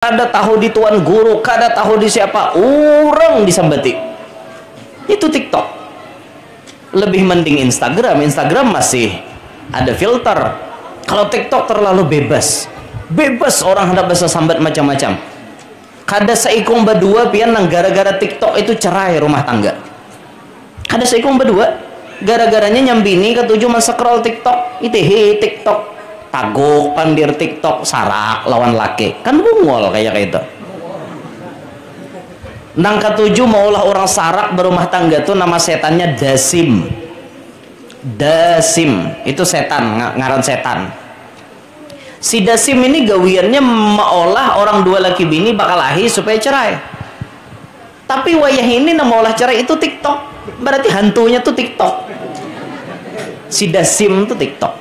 kada tahu di tuan guru, kada tahu di siapa, orang disambati. Itu TikTok. Lebih mending Instagram. Instagram masih ada filter. Kalau TikTok terlalu bebas. Bebas orang hendak bisa sambat macam-macam. Kada seikung berdua pian nang gara-gara TikTok itu cerai rumah tangga. Kada seikung berdua gara-garanya nyambini ketujuh masa scroll TikTok. Itu TikTok. Taguk pandir TikTok sarak lawan laki kan bungol kayak itu. Nang ketujuh maulah orang sarak berumah tangga tuh nama setannya Dasim. Dasim itu setan, ngaran setan. Si Dasim ini gawiannya maulah orang dua laki bini bakal lahir supaya cerai. Tapi wayah ini nama olah cerai itu TikTok. Berarti hantunya tuh TikTok. Si Dasim tuh TikTok.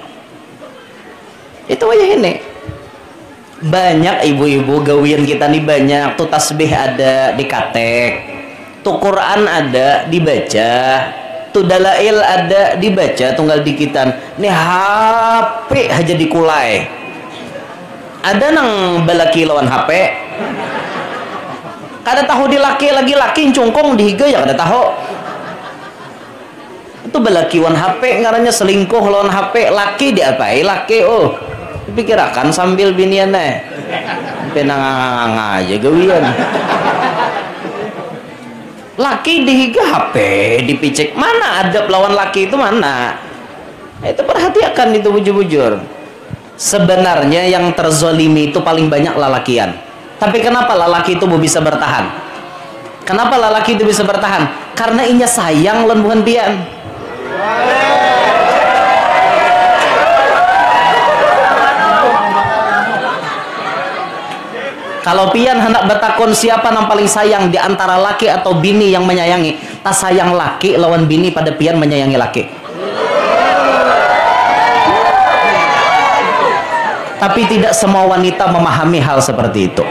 Itu wajah ini banyak ibu-ibu gawian kita nih, banyak tuh tasbih ada dikatek, tuh Quran ada dibaca, tuh dalail ada dibaca, tunggal dikitan nih HP aja dikulai. Ada nang balaki lawan HP kada tahu di laki lagi laki cungkong dihiga ya kada tahu. Itu balaki lawan HP ngarannya selingkuh lawan HP, laki diapai laki pikirakan sambil binian penang aja gawian laki dihiga HP dipicek, mana adab lawan laki itu mana itu. Perhatikan itu bujur-bujur. Sebenarnya yang terzolimi itu paling banyak lalakian, tapi kenapa lalaki itu bisa bertahan? Kenapa lalaki itu bisa bertahan? Karena inya sayang lan bukan pian. Kalau pian hendak bertakon siapa yang paling sayang di antara laki atau bini yang menyayangi, tak sayang laki lawan bini pada pian menyayangi laki. Tapi tidak semua wanita memahami hal seperti itu.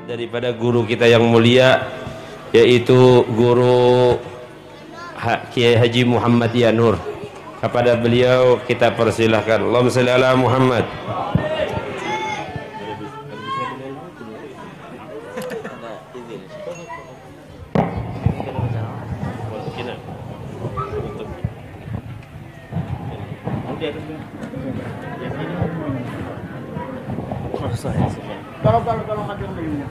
Daripada guru kita yang mulia, yaitu guru Kiai Haji Muhammad Yanur. Kepada beliau kita persilahkan. Allahumma shalli ala Muhammad. Kalau hadir begini.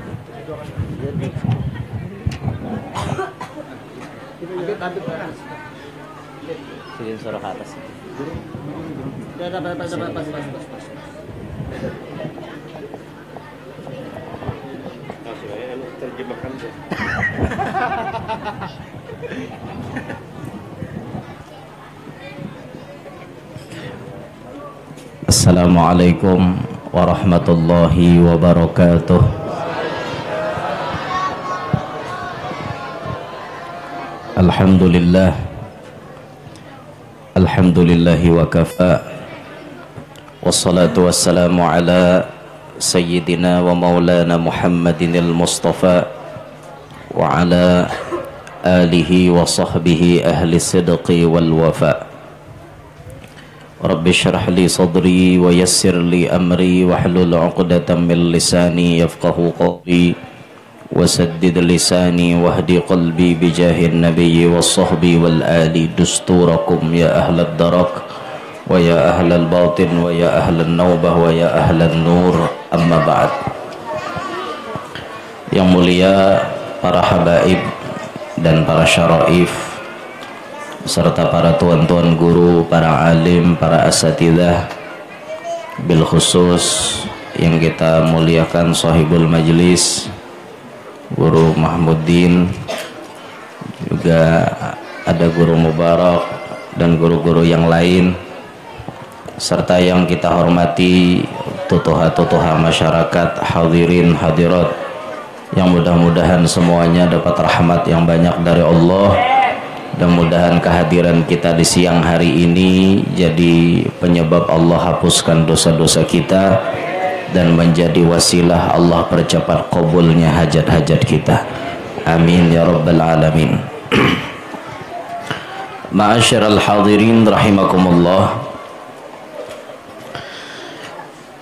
Sini suara ke atas. Assalamualaikum warahmatullahi wabarakatuh. Alhamdulillah. Alhamdulillahi wa kafa. Wassalatu wassalamu ala sayyidina wa maulana Muhammadinil Mustafa wa ala alihi wa sahbihi ahli sidqi wal wafa. Rabbi syrah li sadri wa yassir li amri wa hlul 'uqdatam min lisani yafqahu qawli wasaddid lisani wahdi qalbi bijahin nabiyyi wassahbi wal ali dusturakum ya ahlad darak wa ya ahlal batin wa ya ahlan naubah wa ya ahlan nur, amma ba'd. Yang mulia para habaib dan para syaraif serta para tuan-tuan guru, para alim, para asatidzah, bil khusus yang kita muliakan sahibul majlis Guru Mahmuddin, juga ada Guru Mubarak dan guru-guru yang lain, serta yang kita hormati tutuha-tutuha masyarakat, hadirin hadirat, yang mudah-mudahan semuanya dapat rahmat yang banyak dari Allah, dan mudahan kehadiran kita di siang hari ini jadi penyebab Allah hapuskan dosa-dosa kita dan menjadi wasilah Allah percepat qabulnya hajat-hajat kita. Amin ya rabbal alamin. Ma'asyiral hadirin rahimakumullah.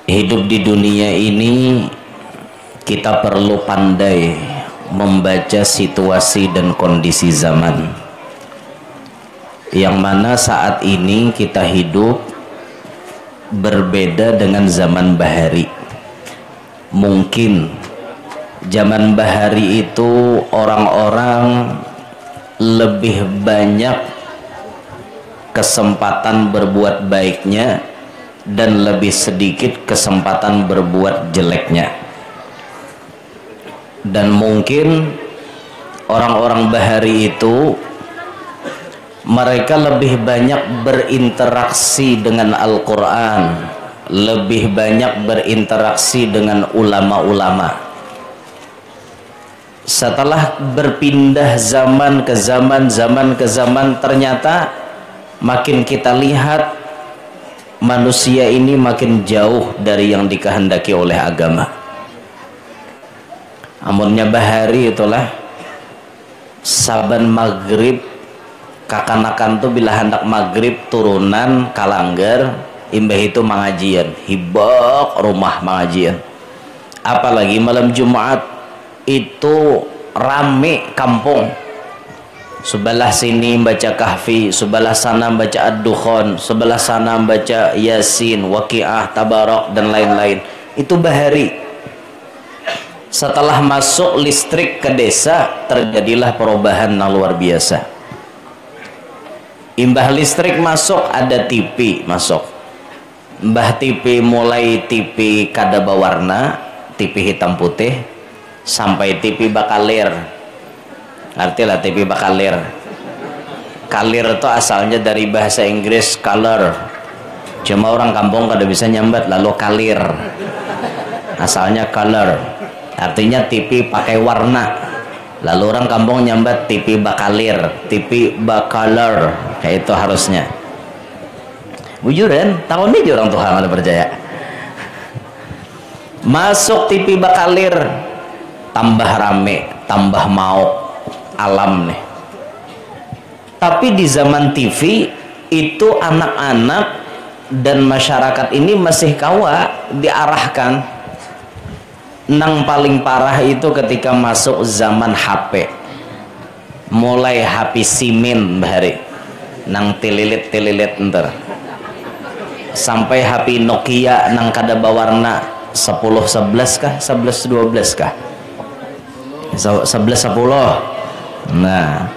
Hidup di dunia ini kita perlu pandai membaca situasi dan kondisi zaman, yang mana saat ini kita hidup berbeda dengan zaman bahari. Mungkin zaman bahari itu orang-orang lebih banyak kesempatan berbuat baiknya dan lebih sedikit kesempatan berbuat jeleknya. Dan mungkin orang-orang bahari itu mereka lebih banyak berinteraksi dengan Al-Quran, lebih banyak berinteraksi dengan ulama-ulama. Setelah berpindah zaman ke zaman, ternyata makin kita lihat manusia ini makin jauh dari yang dikehendaki oleh agama. Amunnya bahari itulah saban maghrib kakanakan tuh bila hendak maghrib turunan kalanggar imbah itu mengajian hibak rumah mengajian. Apalagi malam Jumat itu rame kampung, sebelah sini baca kahfi, sebelah sana baca ad-dukhan, sebelah sana baca yasin, waqiah, tabarak dan lain-lain. Itu bahari. Setelah masuk listrik ke desa, terjadilah perubahan yang luar biasa. Imbah listrik masuk, ada TV masuk. Mbah TV mulai TV kada bawarna, TV hitam putih, sampai TV bakalir. Artilah TV bakalir. Kalir itu asalnya dari bahasa Inggris color. Cuma orang kampung kada bisa nyambat lalu kalir. Asalnya color. Artinya TV pakai warna. Lalu orang kampung nyambat TV bakalir, TV bakaler. Kayak itu harusnya. Bujuran, tahun ini orang Tuhan ada percaya. Masuk TV bakalir, tambah rame, tambah mau alam nih. Tapi di zaman TV itu anak-anak dan masyarakat ini masih kawa diarahkan. Nang paling parah itu ketika masuk zaman HP, mulai HP simin bahari, nang tililit ntar, sampai HP Nokia nang kada bawarna 1011 kah 1112 kah 1110. Nah,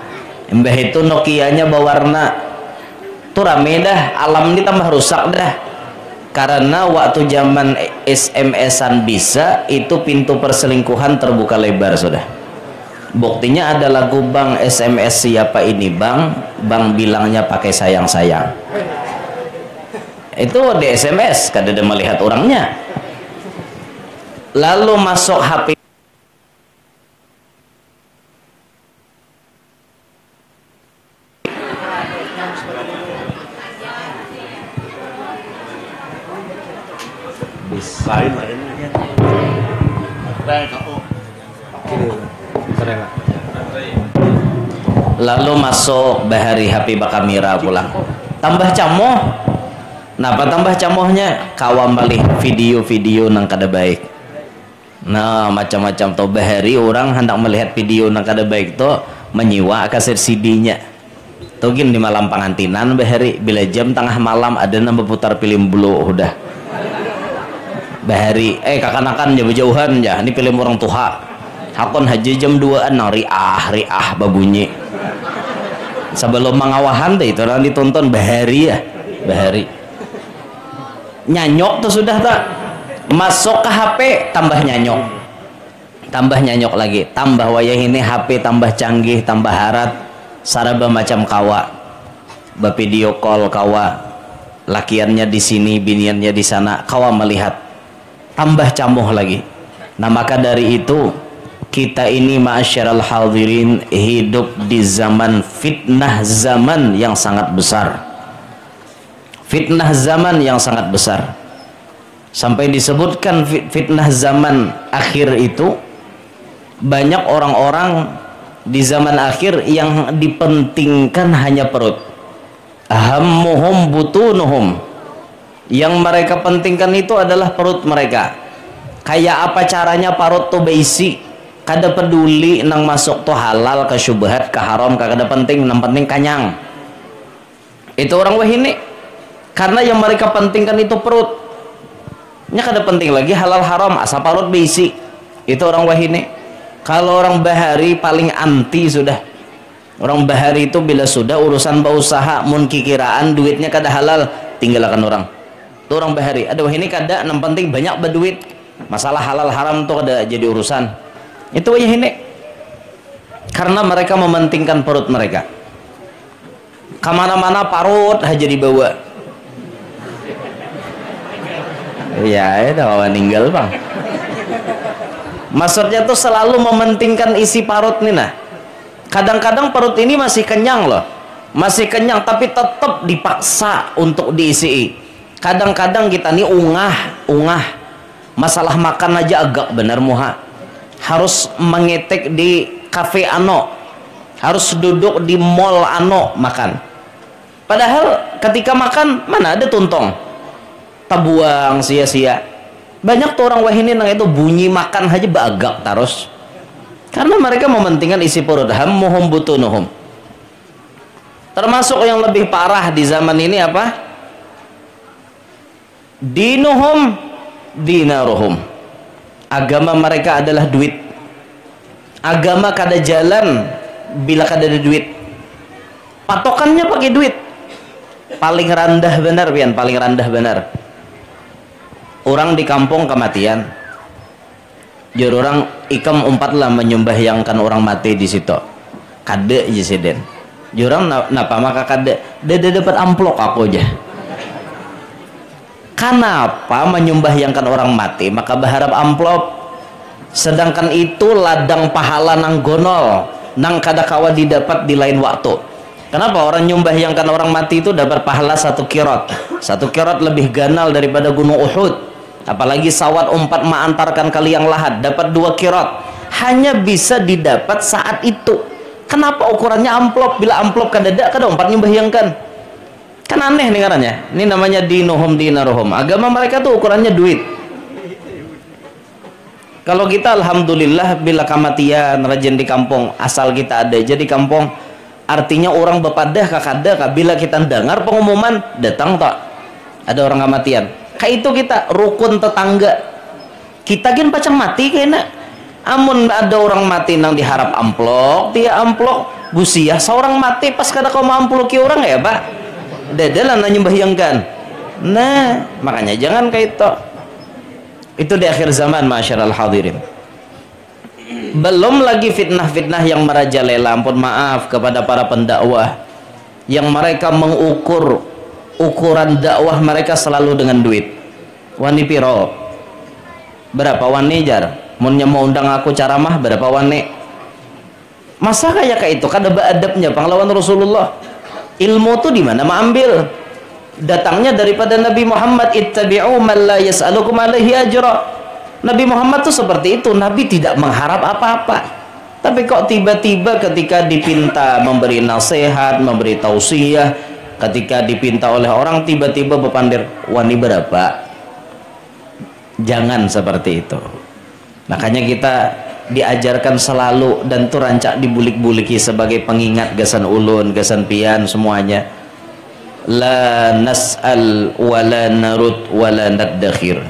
mbah itu Nokianya bawarna tuh rame dah, alam ini tambah rusak dah. Karena waktu zaman SMS-an bisa, itu pintu perselingkuhan terbuka lebar sudah. Buktinya ada lagu bang SMS siapa ini bang, bang bilangnya pakai sayang-sayang. Itu di SMS, kada ada melihat orangnya. Lalu masuk HP lalu masuk bahari HP bakamira pulang tambah camoh. Napa tambah camohnya? Kawam balik video-video nang kada baik. Nah macam-macam tuh bahari orang hendak melihat video nang kada baik tuh menyiwa kaset CD-nya tuh gin di malam pengantinan bahari bila jam tengah malam ada nambah putar film blue udah bahari kakanakan jauh-jauhan ya ini film orang tua hakon haji jam 2an nang riah babunyi sebelum mengawahan deh itu orang ditonton bahari ya bahari nyanyok tuh sudah tak masuk ke HP tambah nyanyok lagi tambah wayah ini HP tambah canggih tambah harat saraba macam kawa video call kawa lakiannya di sini biniannya di sana kawa melihat tambah camoh lagi. Nah maka dari itu kita ini ma'asyiral hadirin hidup di zaman fitnah zaman yang sangat besar. Fitnah zaman yang sangat besar. Sampai disebutkan fitnah zaman akhir itu banyak orang-orang di zaman akhir yang dipentingkan hanya perut. Hammuhum butunuhum, yang mereka pentingkan itu adalah perut mereka. Kayak apa caranya perut tuh beisi, kada peduli nang masuk tuh halal ke syubhat ke haram, kada penting, nang penting kanyang. Itu orang wahini, karena yang mereka pentingkan itu perut. Nya kada penting lagi halal haram, asal perut beisi. Itu orang wahini. Kalau orang bahari paling anti sudah. Orang bahari itu bila sudah urusan berusaha mun kikiraan duitnya kada halal, tinggalkan orang. Itu orang bahari. Ada wahini kada, yang penting banyak berduit. Masalah halal haram tuh kada jadi urusan. Itu wahini. Karena mereka mementingkan perut mereka. Kemana-mana parut aja dibawa. Ya, itu kawan ninggal bang. Maksudnya tuh selalu mementingkan isi parut nih nah. Kadang-kadang perut ini masih kenyang loh, masih kenyang, tapi tetap dipaksa untuk diisi. Kadang-kadang kita nih ungah masalah makan aja agak benar muha, harus mengetek di kafe ano, harus duduk di mall ano makan. Padahal ketika makan mana ada tuntong, tabuang sia-sia. Banyak tuh orang wahini nang itu bunyi makan aja bagak terus. Karena mereka mementingkan isi perut. Hammuhum butunuhum. Termasuk yang lebih parah di zaman ini apa? Dinuhum dinaruhum. Agama mereka adalah duit. Agama kada jalan bila kada ada duit. Patokannya pakai duit. Paling rendah benar pian, paling rendah benar. Orang di kampung kematian. Jur orang ikam umpatlah menyembahyangkan orang mati di situ. Kade jesiden. Jur orang napa maka kade. Dia dapat amplop aku aja. Kenapa menyembahyangkan orang mati maka berharap amplop? Sedangkan itu ladang pahala nang gonol, nang kada kawa didapat di lain waktu. Kenapa orang nyembahyangkan orang mati itu dapat pahala 1 kirot? 1 kirot lebih ganal daripada gunung Uhud. Apalagi sawat umpat mengantarkan ke liang lahat, dapat 2 kirot. Hanya bisa didapat saat itu. Kenapa ukurannya amplop? Bila amplop kadada umpat nyembahyangkan. Kan aneh nih caranya. Ini namanya dinuhum dinaruhum. Agama mereka tuh ukurannya duit. Kalau kita alhamdulillah bila kematian rajin di kampung, asal kita ada jadi kampung, artinya orang bepadah kakada bila kita dengar pengumuman datang tak ada orang kematian. Kayak itu kita rukun tetangga. Kita kan pacang mati kayaknya. Amun ada orang mati nang diharap amplok, dia amplok busiah seorang mati pas kada kau mau amploki orang ya pak. Dadalah nyembahyangkan. Nah, makanya jangan kayak itu. Itu di akhir zaman masyarul hadirin. Belum lagi fitnah-fitnah yang merajalela, ampun maaf kepada para pendakwah yang mereka mengukur ukuran dakwah mereka selalu dengan duit. Wani piro? Berapa wani jar? Munnya mau undang aku ceramah berapa wani? Masa kayak itu kada beadabnya pahlawan Rasulullah. Ilmu tuh di mana mengambil? Datangnya daripada Nabi Muhammad, ittabi'u man la yas'alukum alaihi ajra. Nabi Muhammad tuh seperti itu, Nabi tidak mengharap apa-apa. Tapi kok tiba-tiba ketika dipinta memberi nasihat, memberi tausiah, ketika dipinta oleh orang tiba-tiba berpandir wani berapa? Jangan seperti itu. Makanya kita diajarkan selalu dan tuh rancak dibulik-buliki sebagai pengingat gasan ulun, gasan pian semuanya. La nas'al wa la narud wa la naddakhir.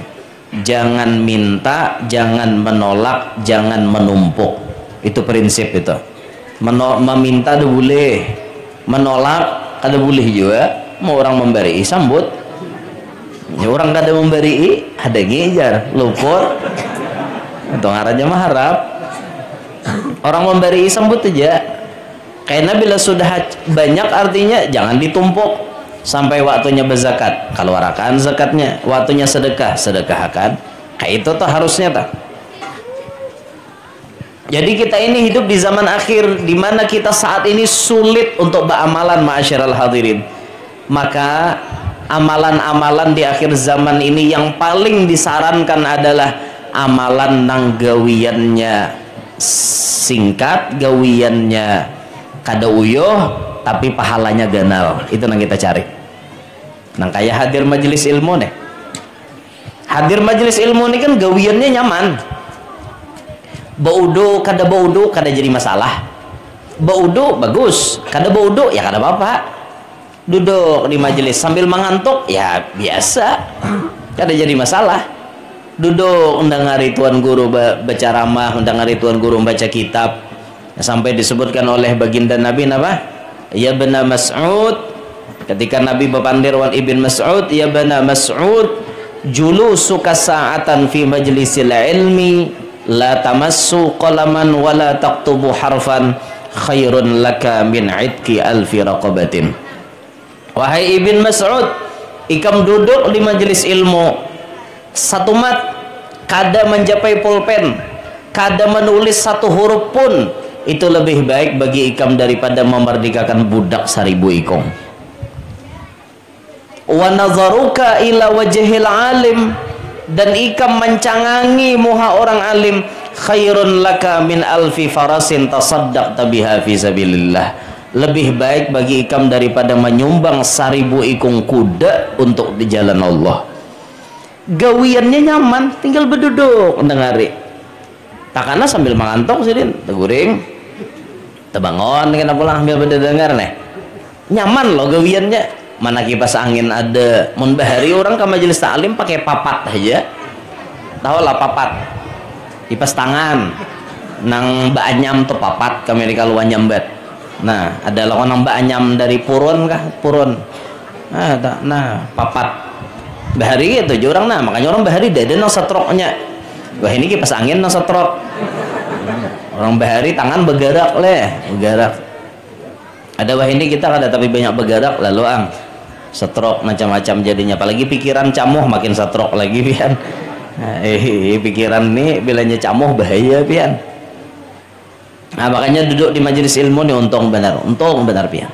Jangan minta, jangan menolak, jangan menumpuk. Itu prinsip itu. Meminta ada boleh, menolak kada boleh juga. Mau orang memberi sambut, ya orang kada memberi ada ngejar luput itu ngarannya mah harap. Orang memberi sambut aja, karena bila sudah banyak artinya jangan ditumpuk sampai waktunya berzakat, keluarkan zakatnya. Waktunya sedekah, sedekahkan. Kayak itu tuh harusnya tak. Jadi kita ini hidup di zaman akhir di mana kita saat ini sulit untuk beramalan ma'asyiral hadirin. Maka amalan-amalan di akhir zaman ini yang paling disarankan adalah amalan nanggawiannya singkat, gawiannya kada uyuh tapi pahalanya ganal. Itu yang kita cari. Nang kayak hadir majelis ilmu nih. Hadir majelis ilmu ini kan gawiannya nyaman. Baudu kada jadi masalah. Baudu bagus, kada baudu ya kada apa-apa. Duduk di majelis sambil mengantuk ya biasa, kada jadi masalah. Duduk undangari tuan guru baca ramah, undangari tuan guru baca kitab. Sampai disebutkan oleh baginda Nabi apa? Ya bena Mas'ud, ketika Nabi berpandir wan ibn Mas'ud, ya bena Mas'ud, julusuka sa'atan fi majlisil ilmi la tamassu qalaman wa la taktubu harfan khairun laka min idki alfi raqabatin. Wahai ibn Mas'ud, ikam duduk di majelis ilmu satu mat, kada mencapai pulpen, kada menulis satu huruf pun, itu lebih baik bagi ikam daripada memerdekakan budak 1000 ikong. Wa nazaruka ila wajhil alim, dan ikam mencangangi muha orang alim, khairun laka min alfi farasin tasaddaqta biha fi sabilillah. Lebih baik bagi ikam daripada menyumbang 1000 ikung kuda untuk di jalan Allah. Gawiannya nyaman, tinggal berduduk dengari. Takana sambil mengantuk sih din, teguring, tebangon kena pulang ambil berdengar nih. Nyaman loh gawiannya. Mana kipas angin ada, mun bahari orang ke majelis taklim pakai papat aja. Tahu lah papat, kipas tangan nang mbak anyam tuh papat kami kalau nyambat. Nah ada lawan nang mbak anyam dari purun kah, purun nah papat bahari gitu orang. Nah makanya orang bahari ada nang setroknya. Wah ini kipas angin nang setrok, orang bahari tangan bergerak bergerak. Ada wah ini kita ada tapi banyak bergerak lalu setrok macam-macam jadinya, apalagi pikiran camuh makin setrok lagi pian. Nah, pikiran nih bilanya camuh bahaya pian. Nah makanya duduk di majelis ilmu nih untung benar pian.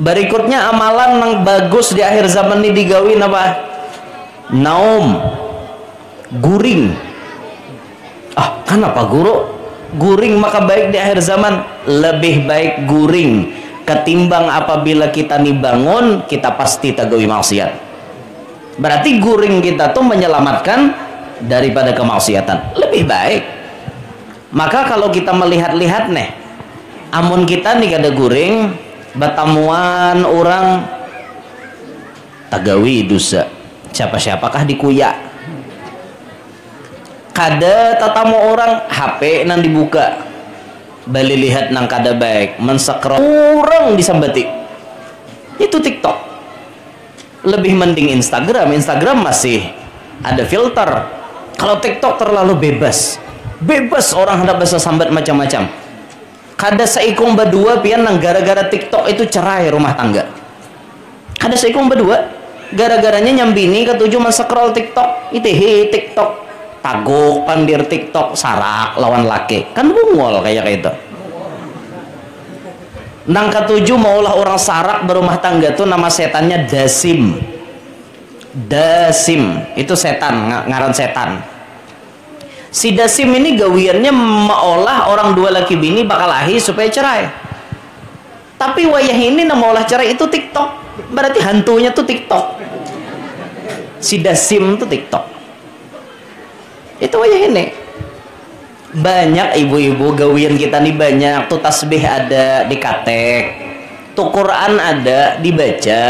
Berikutnya amalan yang bagus di akhir zaman ini digawin apa? Naum, guring. Kenapa guru? Guring maka baik di akhir zaman. Lebih baik guring ketimbang apabila kita nih bangun kita pasti tagawi maksiat. Berarti guring kita tuh menyelamatkan daripada kemaksiatan, lebih baik. Maka kalau kita melihat-lihat nih, amun kita nih kada guring batamuan orang tagawi dosa, siapa-siapakah dikuyak. Kada tatamu orang HP nang dibuka, balik lihat nang kada baik, mensekro orang disambati. Itu TikTok. Lebih mending Instagram masih ada filter. Kalau TikTok terlalu bebas orang hendak bisa sambat macam-macam. Kada seikung berdua pian nang gara-gara TikTok itu cerai rumah tangga. Kada seikung berdua gara-garanya nyambini ketujuh mensekrol TikTok. Itu TikTok taguk pandir TikTok sarak lawan laki, kan bungol kayak itu. Nang ketujuh maulah orang sarak berumah tangga tuh nama setannya Dasim itu setan, ngaran setan. Si Dasim ini gawiannya maulah orang dua laki bini bakal lahi supaya cerai. Tapi wayah ini nama olah cerai itu TikTok, berarti hantunya tuh TikTok. Si Dasim tuh TikTok. Itu wajah ini. Banyak ibu-ibu gawian kita nih banyak. Tuh tasbih ada dikatek, tuh Quran ada dibaca,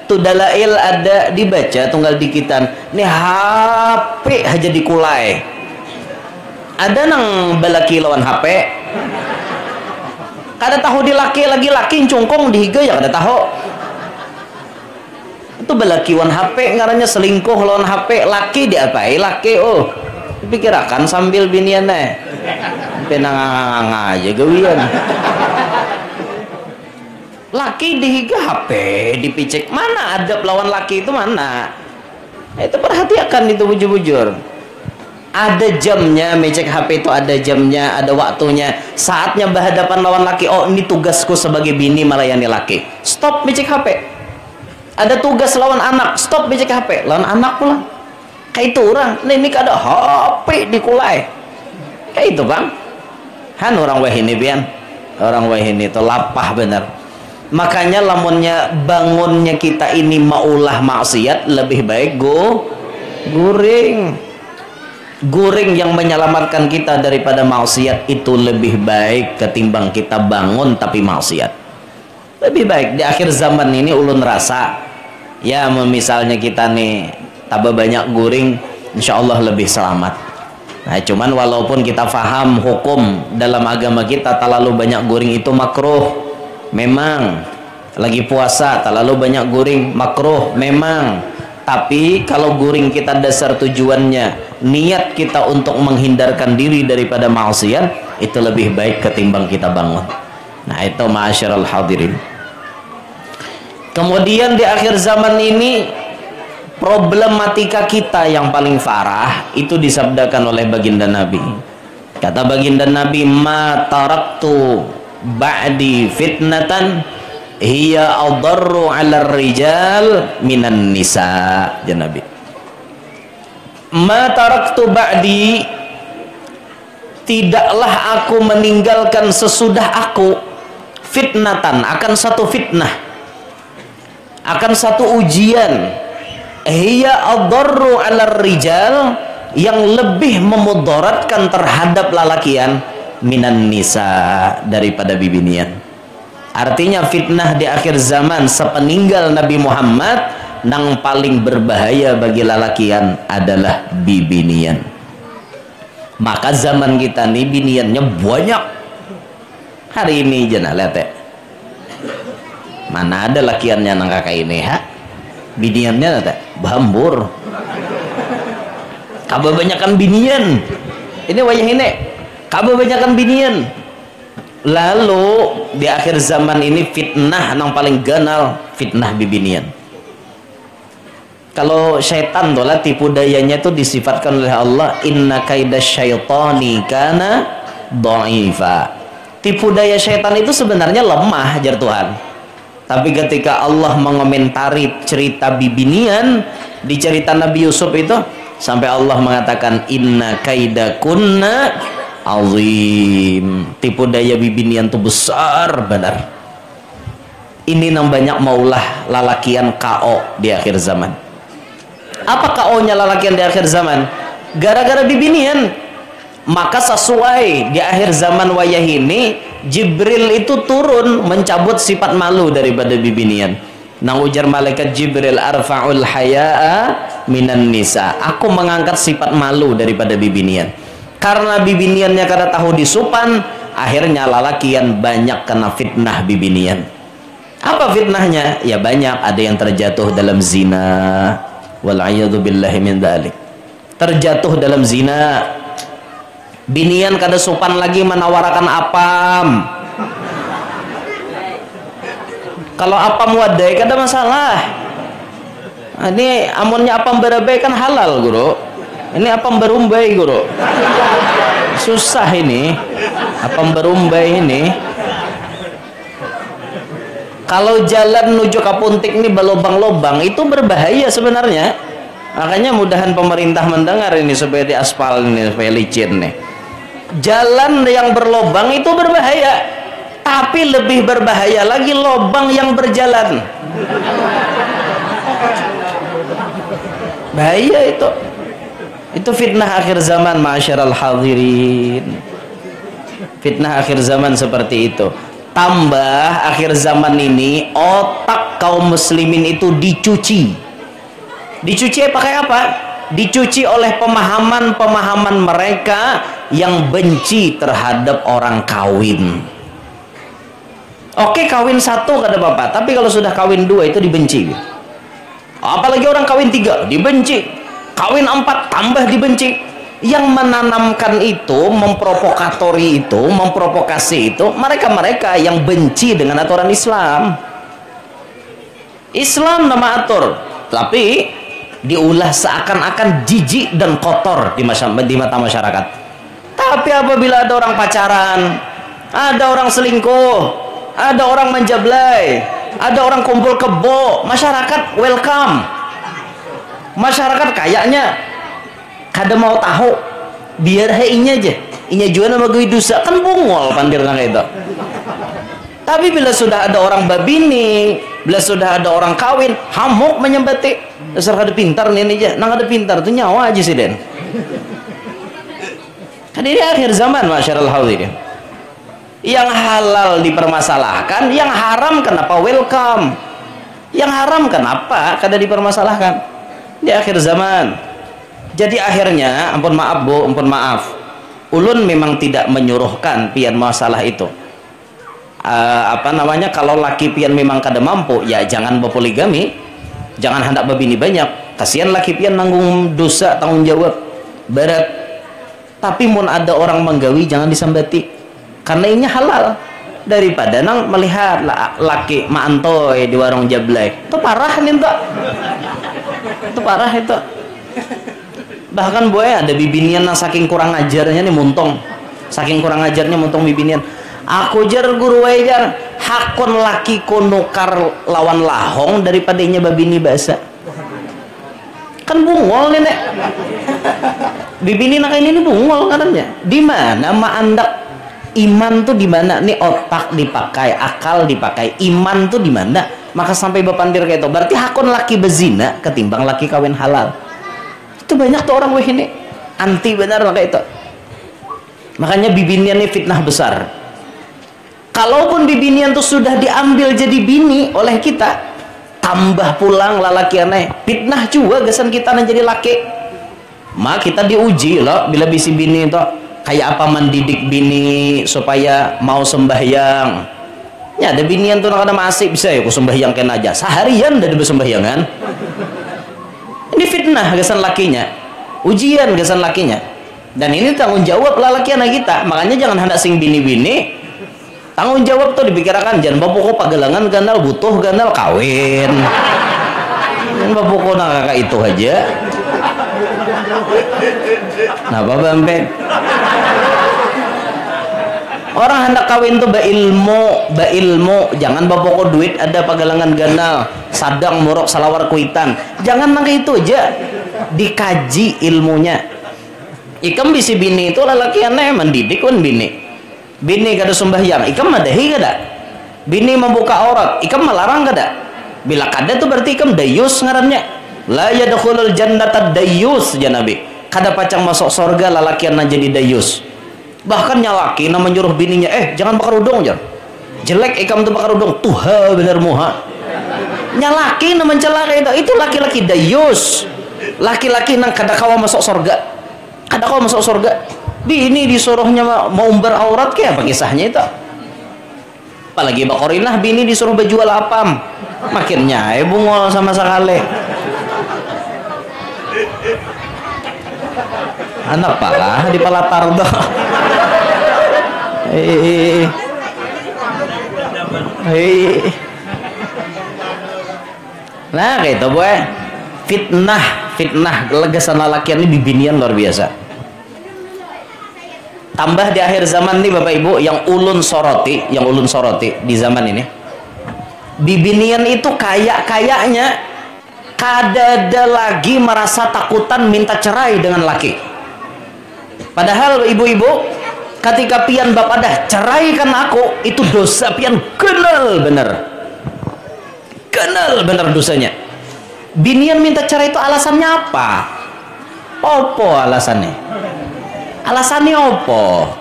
tuh dalail ada dibaca, tunggal dikitan. Nih HP aja dikulai. Ada nang balaki lawan HP. Kada tahu di laki lagi laki cungkong dihiga ya kada tahu. Itu balaki lawan HP ngarannya selingkuh lawan HP. Laki diapai? Laki dipikirakan sambil binian penang aja gawian. Laki dihiga HP dipicek, mana adab lawan laki itu mana? Itu perhatikan itu bujur-bujur. Ada jamnya mecek HP itu, ada jamnya, ada waktunya. Saatnya berhadapan lawan laki, ini tugasku sebagai bini melayani laki. Stop mecek HP. Ada tugas lawan anak, stop mecek HP. Lawan anak pula. Kayak itu orang, ini kada HP dikulai. kayak itu bang han orang wahini pian orang wahini itu lapah bener. Makanya lamunnya bangunnya kita ini maulah maksiat lebih baik guring yang menyelamatkan kita daripada maksiat itu lebih baik ketimbang kita bangun tapi maksiat. Lebih baik di akhir zaman ini ulun rasa ya misalnya kita nih tambah banyak guring insya Allah lebih selamat. Nah cuman walaupun kita faham hukum dalam agama kita terlalu banyak guring itu makruh memang, lagi puasa terlalu banyak guring makruh memang, tapi kalau guring kita dasar tujuannya niat kita untuk menghindarkan diri daripada maksiat itu lebih baik ketimbang kita bangun. Nah itu ma'asyiral hadirin. Kemudian di akhir zaman ini problematika kita yang paling parah itu disabdakan oleh baginda Nabi. Kata baginda Nabi, ma taraktu ba'di fitnatan hiya adarru 'ala rijal minan nisa. Ya Nabi, ma taraktu ba'di, tidaklah aku meninggalkan sesudah aku fitnatan, akan satu fitnah, akan satu ujian, hiya adarru 'ala rijal, yang lebih memudaratkan terhadap lalakian minan nisa, daripada bibinian. Artinya fitnah di akhir zaman sepeninggal Nabi Muhammad yang paling berbahaya bagi lalakian adalah bibinian. Maka zaman kita nih biniannya banyak. Hari ini jangan lihat ya, mana ada lakiannya nang kakak ini ha, biniannya ada bambur. Kebanyakan binian ini wayah ini, kebanyakan binian. Lalu di akhir zaman ini fitnah yang paling ganal fitnah bibinian. Kalau syaitan dola tipu dayanya itu disifatkan oleh Allah, inna kaidasyaitani kana dha'ifa. Tipu daya syaitan itu sebenarnya lemah jar Tuhan. Tapi ketika Allah mengomentari cerita bibinian di cerita Nabi Yusuf itu, sampai Allah mengatakan inna kaidakunna azim. Tipu daya bibinian itu besar benar. Ini yang banyak maulah lalakian KO di akhir zaman. Apa KO-nya lalakian di akhir zaman? Gara-gara bibinian. Maka sesuai di akhir zaman wayah ini Jibril itu turun mencabut sifat malu daripada bibinian. Nang ujar malaikat Jibril, arfa'ul haya'a minan nisa, aku mengangkat sifat malu daripada bibinian. Karena bibiniannya kada tahu disupan, akhirnya lalakian banyak kena fitnah bibinian. Apa fitnahnya? Ya banyak, ada yang terjatuh dalam zina, wal'ayyadu billahi min dhalik. Terjatuh dalam zina, binian kada supan lagi menawarkan apam. Kalau apam wadai kada masalah. Ini amunnya apam berabai kan halal guru. Ini apam berumbai guru. Susah ini apam berumbai ini. Kalau jalan menuju Kapuntik ini berlobang-lobang itu berbahaya sebenarnya. Makanya mudahan pemerintah mendengar ini supaya diaspal ini, supaya licin nih. Jalan yang berlobang itu berbahaya, tapi lebih berbahaya lagi lobang yang berjalan. Bahaya itu. Itu fitnah akhir zaman, ma'asyiral hadirin. Fitnah akhir zaman seperti itu. Tambah akhir zaman ini otak kaum muslimin itu dicuci. Dicuci pakai apa? Dicuci oleh pemahaman-pemahaman mereka yang benci terhadap orang kawin. Oke, kawin satu kada apa-apa, tapi kalau sudah kawin dua itu dibenci. Apalagi orang kawin tiga dibenci, kawin empat tambah dibenci. Yang menanamkan itu, memprovokatori itu, memprovokasi itu mereka-mereka yang benci dengan aturan Islam. Islam nama atur, tapi diulah seakan-akan jijik dan kotor di mata masyarakat. Tapi apabila ada orang pacaran, ada orang selingkuh, ada orang menjablay, ada orang kumpul kebo, masyarakat welcome. Masyarakat kayaknya kada mau tahu, biar hainya aja. inya juana magui dosa kan bungol pandirna kayak itu. Tapi bila sudah ada orang babini, bila sudah ada orang kawin, hamuk menyembati. Dasar kada pintar nih aja, nang kada pintar tuh nyawa aja sih den. Kan ini akhir zaman masyarul hadirin. Yang halal dipermasalahkan, yang haram kenapa welcome? Yang haram kenapa kada dipermasalahkan? Di akhir zaman. Jadi akhirnya, ampun maaf bu, ampun maaf. Ulun memang tidak menyuruhkan pian masalah itu. Kalau laki pian memang kada mampu, ya jangan berpoligami, jangan hendak babini banyak. Kasihan laki pian nanggung dosa tanggung jawab berat. Tapi mun ada orang menggawi jangan disambati, karena ini halal. Daripada nang melihat laki maantoy di warung jablay, itu parah nih tuh, itu parah itu. Bahkan boy ada bibinian yang saking kurang ajarnya nih muntong, saking kurang ajarnya muntong bibinian. Aku jar guru wajar hakon laki konukar lawan lahong daripada inya babini basa. Kan bungol nih nek. Bibini nak ini bungol katanya. Di mana ma andak iman tuh di mana? Nih otak dipakai, akal dipakai, iman tuh di mana? Maka sampai bapandir kayak itu. Berarti hakon laki bezina ketimbang laki kawin halal. Itu banyak tuh orang weh ini anti benar kayak itu. Makanya bibinian ini fitnah besar. Kalaupun bibinian itu sudah diambil jadi bini oleh kita, tambah pulang lalaki aneh, fitnah juga gasan kita jadi laki. Maka kita diuji loh bila bisi bini itu kayak apa mendidik bini supaya mau sembahyang. Ya ada binian tuh nak ada masih bisa ya aku sembahyang kena aja seharian dari bersembahyangan. Ini fitnah gasan lakinya, ujian gasan lakinya. Dan ini tanggung jawab laki anak kita. Makanya jangan hendak sing bini-bini. Tanggung jawab tuh dipikirkan, jangan bapak pagelangan gandal butuh gandal kawin. Jangan bapak nak kakak itu aja. Nah bapak bampe. Orang hendak kawin tuh ilmu, jangan bapak duit ada pagelangan gandal, sadang murok salawar kuitan. Jangan nangka itu aja. Dikaji ilmunya. Ikam bisi bini itu lelaki aneh mendidik kan bini. Bini kada sembahyang, ikam madahi kada? Bini membuka aurat, ikam melarang kada? Bila kada tuh berarti ikam dayus ngarannya. La yadkhulul jannata dayus ya Nabi. Kada pacang masuk surga lalakian jadi dayus. Bahkan nyalaki na menyuruh bininya, jangan bakar udung jar. Jelek ikam tuh bakar udung, tuha bener muha. Nyalaki na mencela itu laki-laki dayus. Laki-laki nang kada kawa masuk surga. Kada kawa masuk surga. Bini disuruhnya mau umbar aurat kayak apa kisahnya itu? Apalagi bakorinah bini disuruh berjual apam, makinnya bungol sama sekali. Anak pala di palatar dah. Nah kayak itu boy, fitnah legasan lalakian ini bibinian luar biasa. Tambah di akhir zaman nih Bapak Ibu yang ulun soroti di zaman ini. Bibinian itu kayaknya kada ada lagi merasa takutan minta cerai dengan laki. Padahal ibu-ibu ketika pian bapak dah ceraikan aku, itu dosa pian kenal bener dosanya. Binian minta cerai itu alasannya apa? Opo alasannya? Alasannya opo?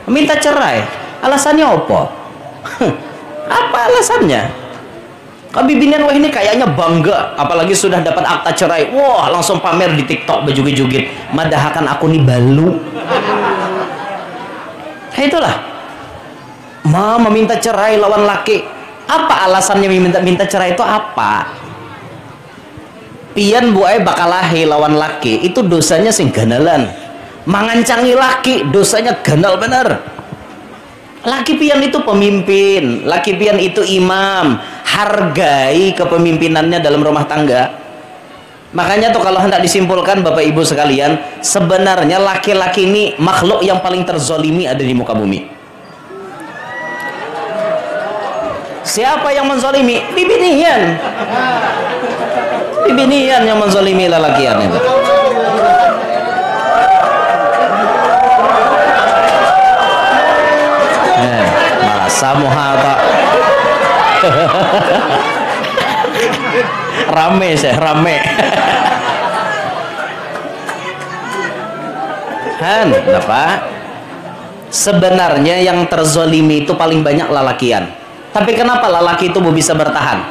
Minta cerai. Alasannya opo? Apa alasannya? Bibinian wah ini kayaknya bangga, apalagi sudah dapat akta cerai. Wah, langsung pamer di TikTok bejugit-jugit. Madahakan aku nih balu. Itulah. Meminta cerai lawan laki. Apa alasannya minta cerai itu apa? Pian buai bakalahi lawan laki, itu dosanya sing ganalan. Mangancangi laki dosanya ganal bener. Laki pian itu pemimpin, laki pian itu imam, hargai kepemimpinannya dalam rumah tangga. Makanya tuh kalau hendak disimpulkan Bapak Ibu sekalian, sebenarnya laki-laki ini makhluk yang paling terzolimi ada di muka bumi. Siapa yang menzolimi? Bibinian yang menzolimi lelakian itu. samoha tak. Rame sih, rame. Han, kenapa? Sebenarnya yang terzolimi itu paling banyak lalakian. Tapi kenapa lalaki itu bisa bertahan?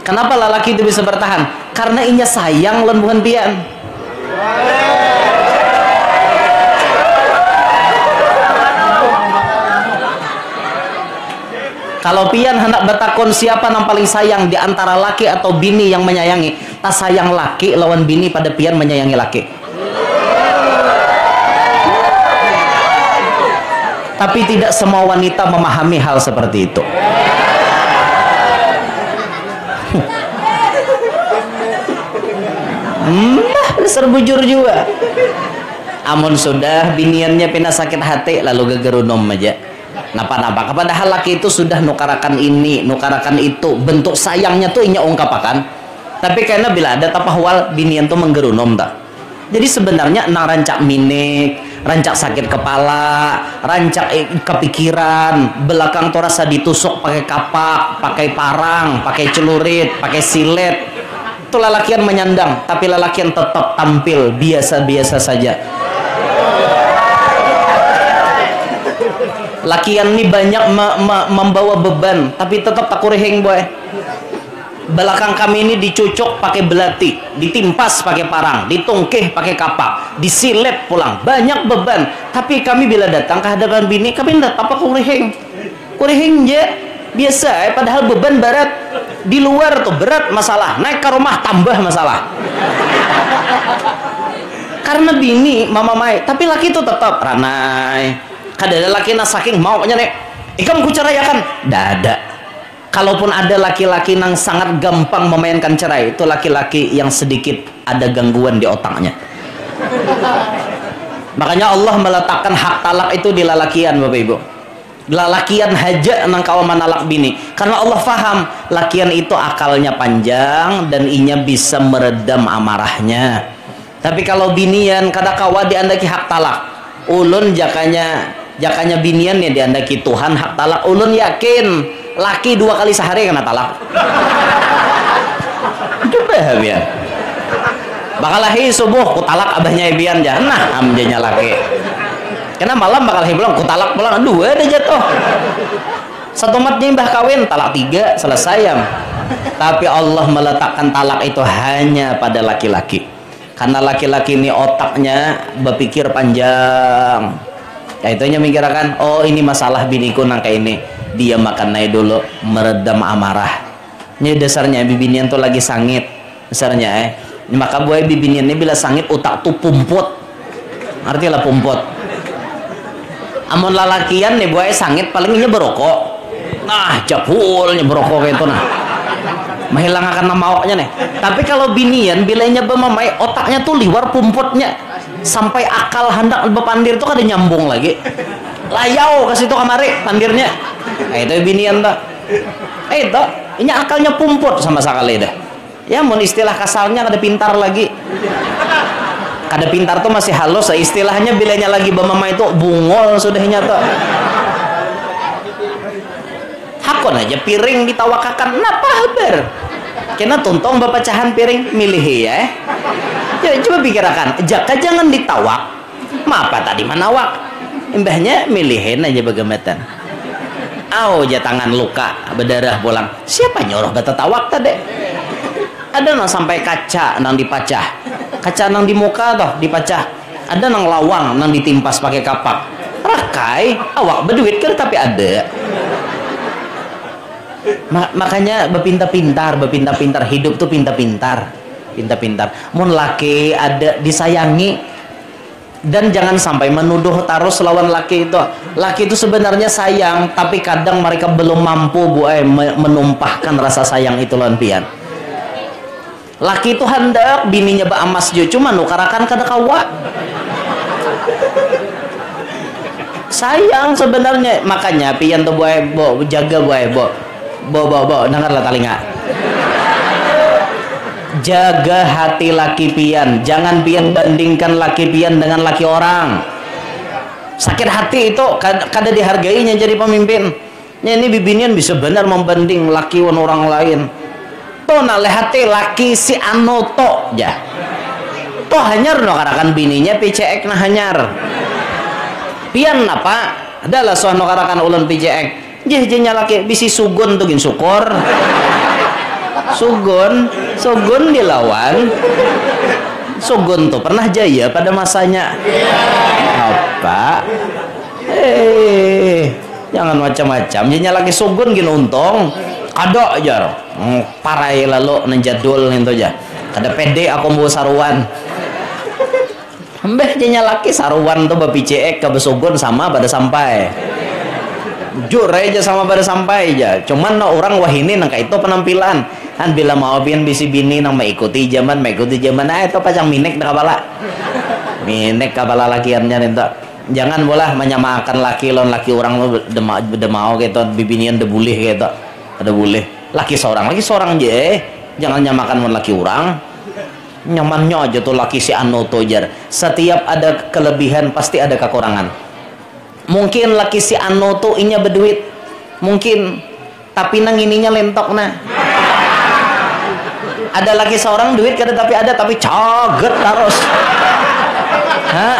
Kenapa lalaki itu bisa bertahan? Karena inya sayang lan bukan pian. Kalau pian hendak bertakon siapa yang paling sayang di antara laki atau bini yang menyayangi, tak sayang laki lawan bini pada pian menyayangi laki. Tapi tidak semua wanita memahami hal seperti itu. Dasar bujur juga. Amun sudah biniannya pina sakit hati lalu gegerunom aja. Napa-napa. Padahal laki itu sudah nukarakan ini, nukarakan itu. Bentuk sayangnya tuh inya ungkapakan. Tapi karena bila ada tapahwal binian tuh menggerunom tak. Jadi sebenarnya nang rancak minik, rancak sakit kepala, rancak kepikiran, belakang tuh rasa ditusuk pakai kapak, pakai parang, pakai celurit, pakai silet. Itu lalakian menyandang, tapi lalakian tetap tampil biasa-biasa saja. Lakian ini banyak membawa beban, tapi tetap tak kureheng boy. Belakang kami ini dicucuk pakai belati, ditimpas pakai parang, ditungkih pakai kapak, disilet pulang, banyak beban. Tapi kami bila datang ke hadapan bini, kami tidak apa kureheng, kureheng je, biasa. Padahal beban berat di luar tuh berat masalah, naik ke rumah tambah masalah. Karena bini mama mai, tapi laki itu tetap ranai. Kadang ada laki nak saking maunya nek, ikam kucerayakan, dada. Kalaupun ada laki-laki yang sangat gampang memainkan cerai, itu laki-laki yang sedikit ada gangguan di otaknya. Makanya Allah meletakkan hak talak itu di lalakian, Bapak Ibu. Lalakian haja nang kawan manalak bini. Karena Allah faham, lakian itu akalnya panjang dan inya bisa meredam amarahnya. Tapi kalau binian kada kawa diandaki hak talak. Ulun jakanya binian ya diandaki Tuhan hak talak. Ulun yakin laki 2 kali sehari kena talak. Coba ya. Bakal lahi subuh ku talak abahnya ibian ja. Nah, amjanya laki. Karena malam bakal lahi pulang ku talak pulang 2 ada jatuh. Satu matnya mbah kawin talak 3 selesai ya. Tapi Allah meletakkan talak itu hanya pada laki-laki. Karena laki-laki ini otaknya berpikir panjang. Ya itunya mikirkan, oh ini masalah biniku nang kayak ini. Dia makan naik dulu meredam amarah. Ini dasarnya bibinian tuh lagi sangit dasarnya maka buaya bibinian ini bila sangit utak tuh pumput, artinya pumput. Amun lalakian nih buaya sangit palingnya berokok, nah capulnya berokok gitu nah menghilangkan maunya nih. Tapi kalau binian bilanya bemamai otaknya tuh liwar pumputnya sampai akal hendak bepandir tuh kada nyambung lagi. Layau kasih tuh kamari pandirnya. Nah, itu binian tak. Itu ini akalnya pumput sama sekali dah. Ya mau istilah kasarnya kada pintar lagi. Kada pintar tuh masih halus, istilahnya bilanya lagi bemama itu bungol sudahnya tuh. Hakon aja piring ditawakakan, napa habar? Kena tuntong bapacahan piring milih ya. Ya coba pikirkan, jangan ditawak. Mapa tadi manawak? Imbahnya milihin aja bagamatan. Aja tangan luka berdarah pulang. Siapa nyuruh betetawak tadi? Ada nang sampai kaca nang dipacah, kaca nang di muka toh dipacah. Ada nang lawang nang ditimpas pakai kapak. Rakai awak berduit kan tapi ada. Makanya berpintar-pintar hidup tuh pintar-pintar. Mun laki ada disayangi. Dan jangan sampai menuduh terus lawan laki itu. Laki itu sebenarnya sayang, tapi kadang mereka belum mampu menumpahkan rasa sayang itu lawan pian. Laki itu hendak bininya baamas jo, cuma nukarakan kada kawa. Sayang sebenarnya, makanya pian tuh jaga dengarlah talinga. Jaga hati laki pian, jangan pian bandingkan laki pian dengan laki orang. Sakit hati itu kada dihargainya jadi pemimpin. ini bibinian bisa benar membanding laki orang lain. Toh nak lehate laki si anu to ya. Toh hanyar no karakan bininya PCX nah hanyar. Pian apa? Adalah soal no karakan ulun PCX. Jehnya laki bisi sugun tuh gin syukur. Sugun dilawan. Sugun tuh pernah jaya pada masanya. Apa? Jangan macam-macam. Jadinya lagi sugun gini untung. Kado aja. Parai lalu nenjadul itu aja. Kada pede aku mau saruan. Mbah jadinya laki saruan tuh babi cek ke besugun sama pada sampai. Jujur aja sama pada sampai aja. Cuman no orang wahini nangka itu penampilan. Kan bila mau pian bisi bini nang mengikuti zaman itu pacang minek dah kabala. Minek kabala lakiannya ento. Jangan bolah menyamakan laki lawan laki orang demau gitu bibinian debulih gitu. Ada boleh. Laki seorang je. Jangan nyamakan laki orang. Nyamannya aja tuh laki si anu tojar. Setiap ada kelebihan pasti ada kekurangan. Mungkin laki si anu tuh inya berduit. Mungkin tapi nang ininya lentok nah. Ada laki seorang duit kada tapi ada tapi caget terus. Hah?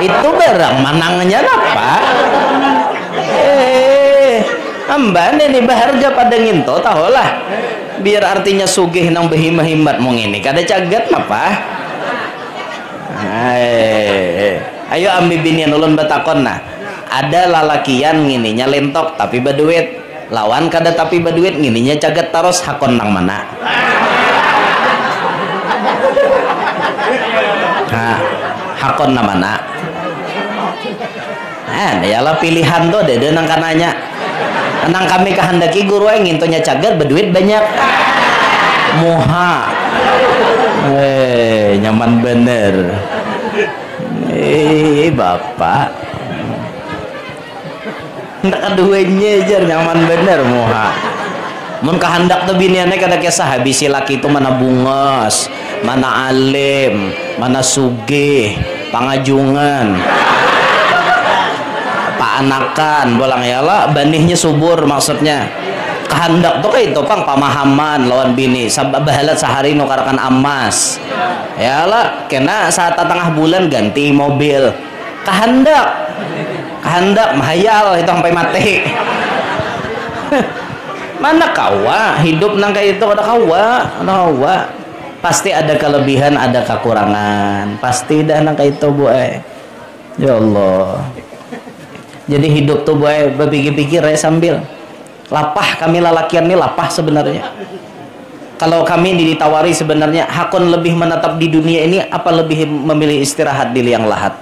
Itu barang manangnya apa? Amban ini baharja pada nginto tahulah. Biar artinya sugih nang behimah-himmat mong ini kada caget apa? Ayo ambil binian ulun batakon nah. Ada lalakian ngininya lentok tapi berduit, lawan kada tapi berduit ngininya caget terus hakon nang mana? Nah, hakon nang mana? Yalah pilihan tuh dede nang kananya. Nang kami kehendaki guru yang ngintonya caget berduit banyak. Moha. Nyaman bener. Bapak. Ndak keduanya aja nyaman bener moha. Mun kehendak tuh biniannya kada kisah habisi laki itu mana bungas, mana alim, mana sugih, pangajungan, paanakan, bolang ya lah, banihnya subur maksudnya. Kehendak tuh kayak itu pang pemahaman lawan bini. Bahalat sehari nukarakan emas. Ya lah, kena saat tengah bulan ganti mobil. Kehendak mahayal itu sampai mati. Mana kawa hidup nang kayak itu ada kawa pasti ada kelebihan ada kekurangan pasti dah nang kayak itu ya Allah. Jadi hidup tuh berpikir-pikir ya sambil lapah. Kami lalakian ini lapah sebenarnya. Kalau kami ditawari sebenarnya hakon lebih menetap di dunia ini apa lebih memilih istirahat di liang lahat?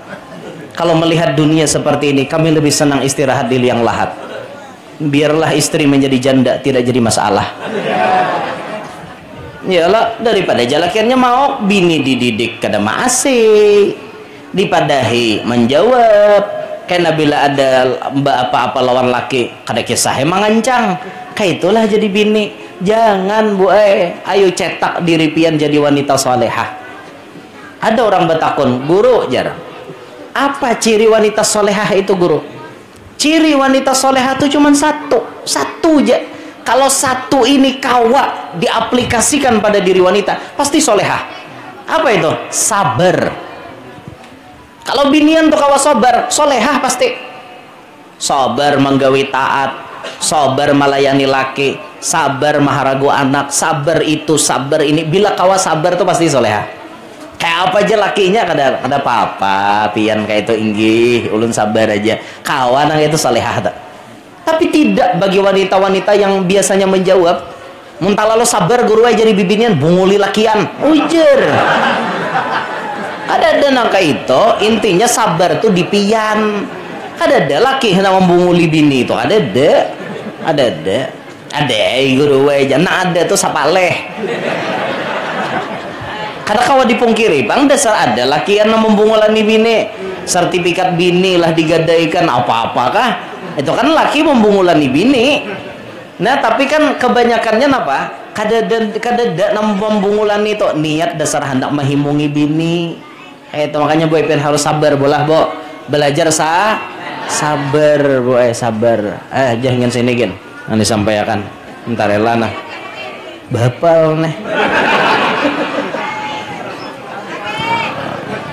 Kalau melihat dunia seperti ini, kami lebih senang istirahat di liang lahat. Biarlah istri menjadi janda, tidak jadi masalah. Yalah, daripada jalakiannya mau bini dididik kada maasi, dipadahi menjawab. Karena bila ada mbak apa-apa lawan laki, kada kisah emang ngancang. Kayak itulah jadi bini. Jangan ayo cetak diri pian jadi wanita solehah. Ada orang bertakun, guru jar. Apa ciri wanita solehah itu guru? Ciri wanita solehah itu cuma satu aja. Kalau satu ini kawa diaplikasikan pada diri wanita pasti solehah. Apa itu? Sabar. Kalau binian tuh kawa sabar, solehah pasti. Sabar menggawi taat, sabar melayani laki, sabar maharagu anak, sabar itu, sabar ini. Bila kawa sabar tuh pasti solehah. Kayak apa aja lakinya kada apa-apa pian kayak itu inggih ulun sabar aja kawan yang itu salehah tak. Tapi tidak bagi wanita-wanita yang biasanya menjawab muntah lalu sabar guru aja jadi bibinian bunguli lakian ujar. Ada nangka itu intinya sabar tuh di pian. Ada laki yang membunguli bini itu ada guru aja nah ada tuh sapaleh. Karena kalau dipungkiri bang dasar ada laki yang membungulani bini sertifikat bini lah digadaikan apa-apakah itu kan laki membungulani bini. Nah tapi kan kebanyakannya apa kada membungulani itu niat dasar hendak menghimungi bini Itu makanya Bu Ipin harus sabar bolah Bo. Belajar sabar Bu, sabar. Jangan sini gin. Nanti sampaikan. Entar rela nah. Bapal nih.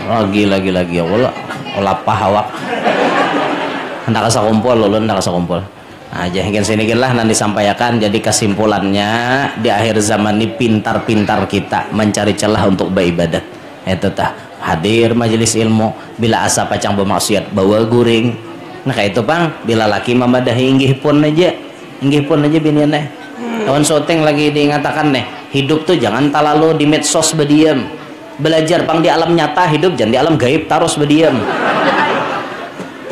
Lagi ya Allah. Olah pahawak. Hendak asa kumpul lulun, hendak asa kumpul. Jangan sini gin lah nanti sampaikan. Jadi kesimpulannya di akhir zaman ini pintar-pintar kita mencari celah untuk beribadat. Itu tah hadir majelis ilmu, bila asa pacang bermaksiat bawa guring. Nah kayak itu Bang, bila laki memadahi inggih pun aja biniannya. Tahun syuting lagi diingatakan nih, hidup tuh jangan terlalu di medsos berdiam. Belajar Bang di alam nyata hidup, jangan di alam gaib terus berdiam.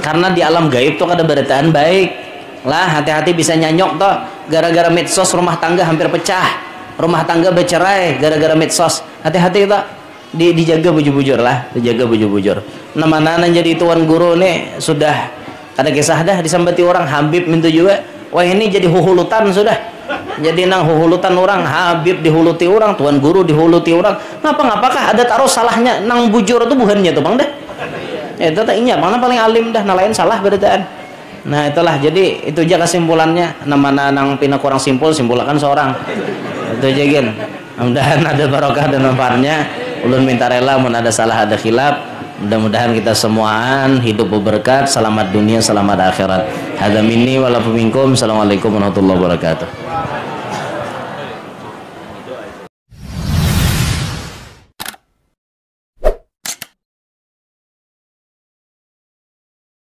Karena di alam gaib tuh ada beritaan baik. Lah hati-hati bisa nyanyok toh, gara-gara medsos rumah tangga hampir pecah. Rumah tangga bercerai gara-gara medsos. Hati-hati toh. Dijaga bujur-bujur lah, dijaga bujur-bujur. Nama-nama jadi tuan guru nih sudah ada kisah dah disambati orang Habib minta juga. Wah ini jadi huhulutan sudah. Jadi nang huhulutan orang, Habib dihuluti orang, tuan guru dihuluti orang. Ngapakah ada taruh salahnya nang bujur itu buhannya tuh Bang dah. Itu tak inya Bang paling alim dah, nalain salah beritaan. Nah itulah jadi itu aja kesimpulannya. Nama nang pina kurang simpulkan seorang. Itu aja gin. Mudah-mudahan ada barokah dan manfaatnya. Ulun minta rela mun ada salah ada khilaf. Mudah-mudahan kita semuaan hidup berberkat, selamat dunia, selamat akhirat. Hadza minni wa lakum minkum. Assalamualaikum warahmatullahi wabarakatuh.